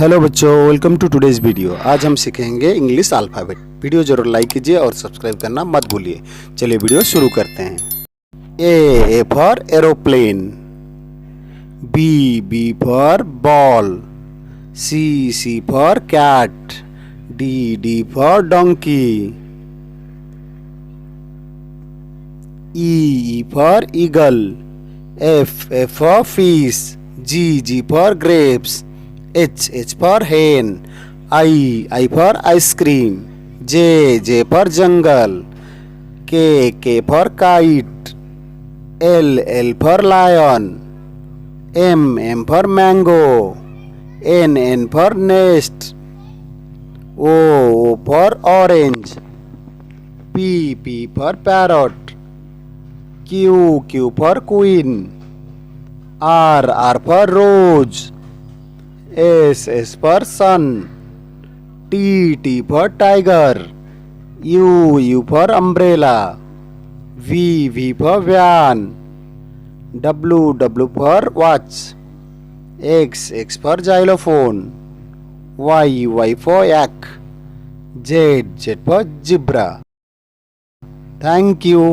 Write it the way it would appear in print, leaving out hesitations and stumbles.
Hello बच्चों, welcome to today's video. आज हम सीखेंगे इंग्लिश अल्फ़ाबेट। वीडियो जरूर लाइक कीजिए और सब्सक्राइब करना मत भूलिए। चलिए वीडियो शुरू करते हैं। A for aeroplane, B for ball, C for cat, D for donkey, E for eagle, F for fish, G for grapes, H for hen, I for ice cream, J for jungle, K for kite, L for lion, M for mango, N for nest, O for orange, P for parrot, Q for queen, R for rose, S for sun, T for tiger, U for umbrella, V for van, W for watch, X for xylophone, Y for yak, Z for zebra. Thank you.